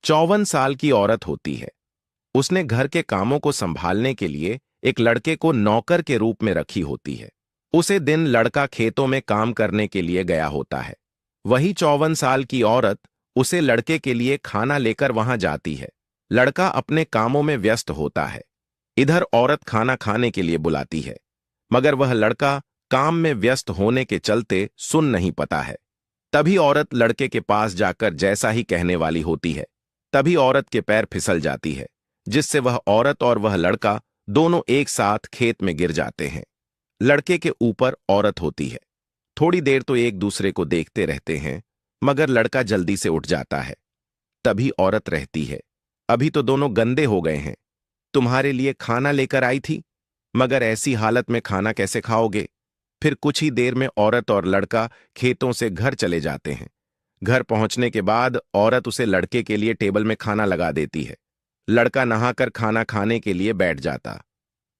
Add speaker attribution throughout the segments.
Speaker 1: 54 साल की औरत होती है। उसने घर के कामों को संभालने के लिए एक लड़के को नौकर के रूप में रखी होती है। उसे दिन लड़का खेतों में काम करने के लिए गया होता है। वही 54 साल की औरत उसे लड़के के लिए खाना लेकर वहां जाती है। लड़का अपने कामों में व्यस्त होता है। इधर औरत खाना खाने के लिए बुलाती है, मगर वह लड़का काम में व्यस्त होने के चलते सुन नहीं पाता है। तभी औरत लड़के के पास जाकर जैसा ही कहने वाली होती है, तभी औरत के पैर फिसल जाती है, जिससे वह औरत और वह लड़का दोनों एक साथ खेत में गिर जाते हैं। लड़के के ऊपर औरत होती है। थोड़ी देर तो एक दूसरे को देखते रहते हैं, मगर लड़का जल्दी से उठ जाता है। तभी औरत रहती है, अभी तो दोनों गंदे हो गए हैं। तुम्हारे लिए खाना लेकर आई थी, मगर ऐसी हालत में खाना कैसे खाओगे? फिर कुछ ही देर में औरत और लड़का खेतों से घर चले जाते हैं। घर पहुंचने के बाद औरत उसे लड़के के लिए टेबल में खाना लगा देती है। लड़का नहाकर खाना खाने के लिए बैठ जाता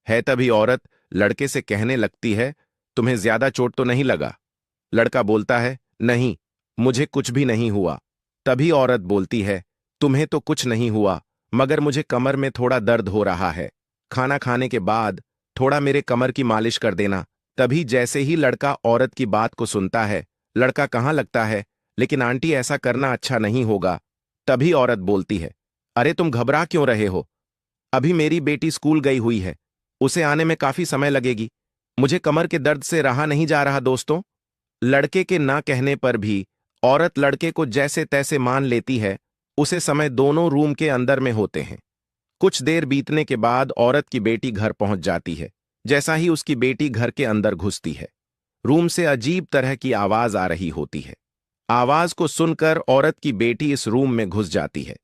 Speaker 1: है। तभी औरत लड़के से कहने लगती है, तुम्हें ज्यादा चोट तो नहीं लगा? लड़का बोलता है, नहीं, मुझे कुछ भी नहीं हुआ। तभी औरत बोलती है, तुम्हें तो कुछ नहीं हुआ, मगर मुझे कमर में थोड़ा दर्द हो रहा है। खाना खाने के बाद थोड़ा मेरे कमर की मालिश कर देना। तभी जैसे ही लड़का औरत की बात को सुनता है, लड़का कहाँ लगता है, लेकिन आंटी ऐसा करना अच्छा नहीं होगा। तभी औरत बोलती है, अरे तुम घबरा क्यों रहे हो? अभी मेरी बेटी स्कूल गई हुई है, उसे आने में काफी समय लगेगी। मुझे कमर के दर्द से रहा नहीं जा रहा दोस्तों। लड़के के ना कहने पर भी औरत लड़के को जैसे तैसे मान लेती है। उसे समय दोनों रूम के अंदर में होते हैं। कुछ देर बीतने के बाद औरत की बेटी घर पहुंच जाती है। जैसा ही उसकी बेटी घर के अंदर घुसती है, रूम से अजीब तरह की आवाज आ रही होती है। आवाज को सुनकर औरत की बेटी इस रूम में घुस जाती है।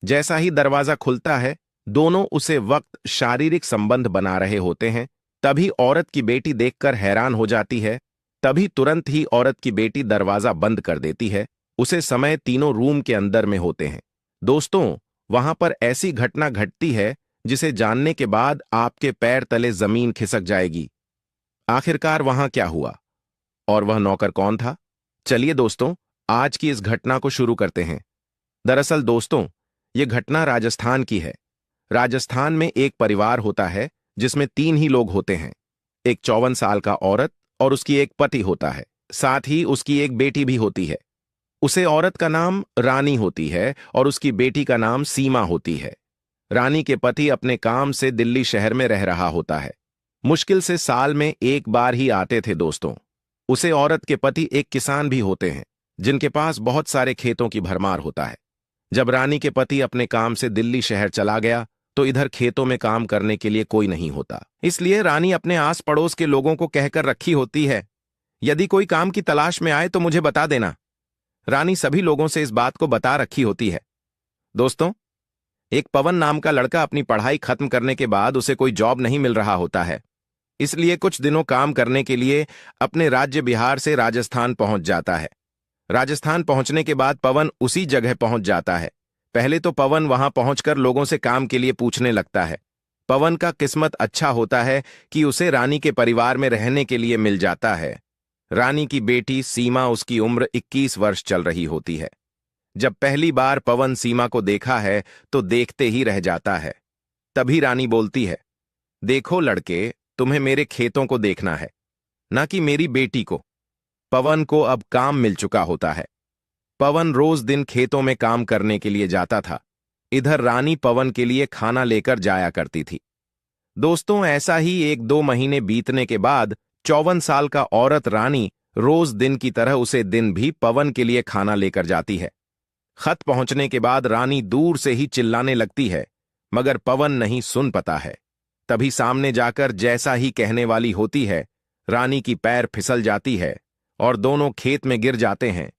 Speaker 1: जैसा ही दरवाजा खुलता है, दोनों उसे वक्त शारीरिक संबंध बना रहे होते हैं। तभी औरत की बेटी देखकर हैरान हो जाती है। तभी तुरंत ही औरत की बेटी दरवाजा बंद कर देती है। उसे समय तीनों रूम के अंदर में होते हैं। दोस्तों, वहां पर ऐसी घटना घटती है जिसे जानने के बाद आपके पैर तले जमीन खिसक जाएगी। आखिरकार वहां क्या हुआ और वह नौकर कौन था? चलिए दोस्तों, आज की इस घटना को शुरू करते हैं। दरअसल दोस्तों, यह घटना राजस्थान की है। राजस्थान में एक परिवार होता है जिसमें 3 ही लोग होते हैं। एक 54 साल का औरत और उसकी एक पति होता है। साथ ही उसकी एक बेटी भी होती है। उसे औरत का नाम रानी होती है और उसकी बेटी का नाम सीमा होती है। रानी के पति अपने काम से दिल्ली शहर में रह रहा होता है। मुश्किल से साल में एक बार ही आते थे दोस्तों। उसे औरत के पति एक किसान भी होते हैं, जिनके पास बहुत सारे खेतों की भरमार होता है। जब रानी के पति अपने काम से दिल्ली शहर चला गया, तो इधर खेतों में काम करने के लिए कोई नहीं होता। इसलिए रानी अपने आस पड़ोस के लोगों को कहकर रखी होती है, यदि कोई काम की तलाश में आए तो मुझे बता देना। रानी सभी लोगों से इस बात को बता रखी होती है। दोस्तों, एक पवन नाम का लड़का अपनी पढ़ाई खत्म करने के बाद उसे कोई जॉब नहीं मिल रहा होता है। इसलिए कुछ दिनों काम करने के लिए अपने राज्य बिहार से राजस्थान पहुंच जाता है। राजस्थान पहुंचने के बाद पवन उसी जगह पहुंच जाता है। पहले तो पवन वहां पहुंचकर लोगों से काम के लिए पूछने लगता है। पवन का किस्मत अच्छा होता है कि उसे रानी के परिवार में रहने के लिए मिल जाता है। रानी की बेटी सीमा, उसकी उम्र 21 वर्ष चल रही होती है। जब पहली बार पवन सीमा को देखा है तो देखते ही रह जाता है। तभी रानी बोलती है, देखो लड़के, तुम्हें मेरे खेतों को देखना है, ना कि मेरी बेटी को। पवन को अब काम मिल चुका होता है। पवन रोज दिन खेतों में काम करने के लिए जाता था। इधर रानी पवन के लिए खाना लेकर जाया करती थी। दोस्तों, ऐसा ही 1-2 महीने बीतने के बाद 54 साल का औरत रानी रोज दिन की तरह उसे दिन भी पवन के लिए खाना लेकर जाती है। खत पहुंचने के बाद रानी दूर से ही चिल्लाने लगती है, मगर पवन नहीं सुन पाता है। तभी सामने जाकर जैसा ही कहने वाली होती है, रानी की पैर फिसल जाती है और दोनों खेत में गिर जाते हैं।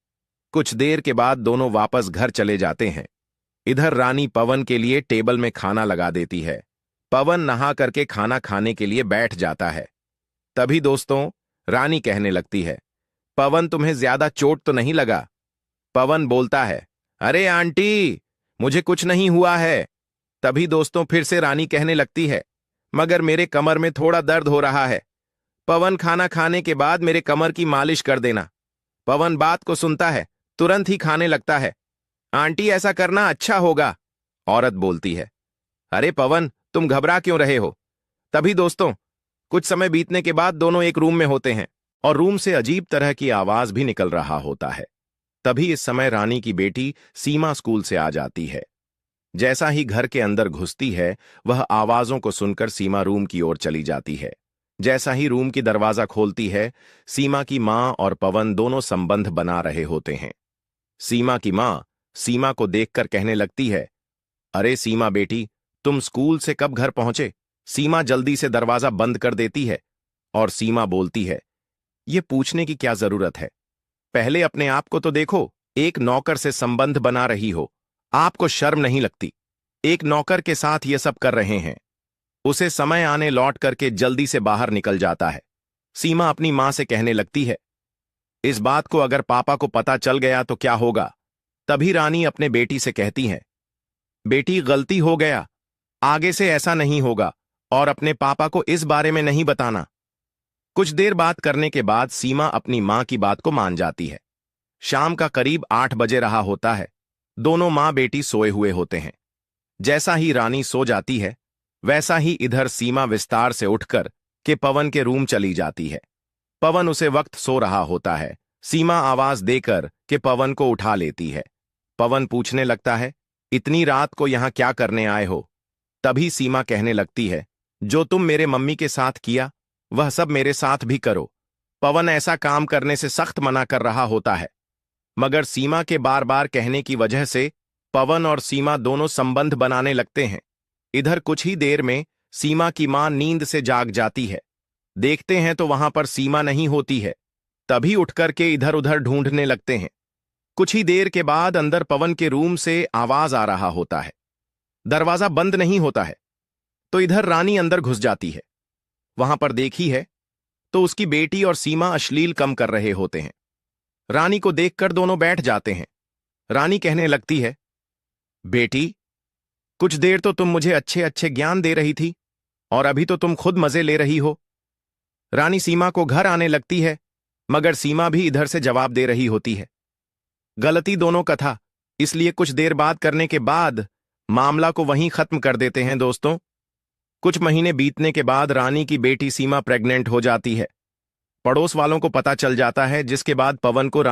Speaker 1: कुछ देर के बाद दोनों वापस घर चले जाते हैं। इधर रानी पवन के लिए टेबल में खाना लगा देती है। पवन नहा करके खाना खाने के लिए बैठ जाता है। तभी दोस्तों, रानी कहने लगती है, पवन, तुम्हें ज्यादा चोट तो नहीं लगा? पवन बोलता है, अरे आंटी, मुझे कुछ नहीं हुआ है। तभी दोस्तों फिर से रानी कहने लगती है, मगर मेरे कमर में थोड़ा दर्द हो रहा है। पवन, खाना खाने के बाद मेरे कमर की मालिश कर देना। पवन बात को सुनता है, तुरंत ही खाने लगता है। आंटी ऐसा करना अच्छा होगा, औरत बोलती है। अरे पवन, तुम घबरा क्यों रहे हो? तभी दोस्तों, कुछ समय बीतने के बाद दोनों एक रूम में होते हैं और रूम से अजीब तरह की आवाज भी निकल रहा होता है। तभी इस समय रानी की बेटी सीमा स्कूल से आ जाती है। जैसा ही घर के अंदर घुसती है, वह आवाजों को सुनकर सीमा रूम की ओर चली जाती है। जैसा ही रूम की दरवाजा खोलती है, सीमा की मां और पवन दोनों संबंध बना रहे होते हैं। सीमा की मां सीमा को देखकर कहने लगती है, अरे सीमा बेटी, तुम स्कूल से कब घर पहुंचे? सीमा जल्दी से दरवाजा बंद कर देती है और सीमा बोलती है, ये पूछने की क्या जरूरत है? पहले अपने आप को तो देखो, एक नौकर से संबंध बना रही हो। आपको शर्म नहीं लगती? एक नौकर के साथ ये सब कर रहे हैं। उसे समय आने लौट करके जल्दी से बाहर निकल जाता है। सीमा अपनी मां से कहने लगती है, इस बात को अगर पापा को पता चल गया तो क्या होगा? तभी रानी अपने बेटी से कहती है, बेटी गलती हो गया, आगे से ऐसा नहीं होगा और अपने पापा को इस बारे में नहीं बताना। कुछ देर बात करने के बाद सीमा अपनी मां की बात को मान जाती है। शाम का करीब 8 बजे रहा होता है। दोनों मां बेटी सोए हुए होते हैं। जैसा ही रानी सो जाती है, वैसा ही इधर सीमा विस्तार से उठकर के पवन के रूम चली जाती है। पवन उसे वक्त सो रहा होता है। सीमा आवाज देकर के पवन को उठा लेती है। पवन पूछने लगता है, इतनी रात को यहां क्या करने आए हो? तभी सीमा कहने लगती है, जो तुम मेरे मम्मी के साथ किया, वह सब मेरे साथ भी करो। पवन ऐसा काम करने से सख्त मना कर रहा होता है, मगर सीमा के बार बार कहने की वजह से पवन और सीमा दोनों संबंध बनाने लगते हैं। इधर कुछ ही देर में सीमा की मां नींद से जाग जाती है। देखते हैं तो वहां पर सीमा नहीं होती है। तभी उठकर के इधर उधर ढूंढने लगते हैं। कुछ ही देर के बाद अंदर पवन के रूम से आवाज आ रहा होता है। दरवाजा बंद नहीं होता है, तो इधर रानी अंदर घुस जाती है। वहां पर देखी है तो उसकी बेटी और सीमा अश्लील कम कर रहे होते हैं। रानी को देखकर दोनों बैठ जाते हैं। रानी कहने लगती है, बेटी, कुछ देर तो तुम मुझे अच्छे अच्छे ज्ञान दे रही थी और अभी तो तुम खुद मजे ले रही हो। रानी सीमा को घर आने लगती है, मगर सीमा भी इधर से जवाब दे रही होती है। गलती दोनों का था, इसलिए कुछ देर बात करने के बाद मामला को वहीं खत्म कर देते हैं दोस्तों। कुछ महीने बीतने के बाद रानी की बेटी सीमा प्रेग्नेंट हो जाती है। पड़ोस वालों को पता चल जाता है, जिसके बाद पवन को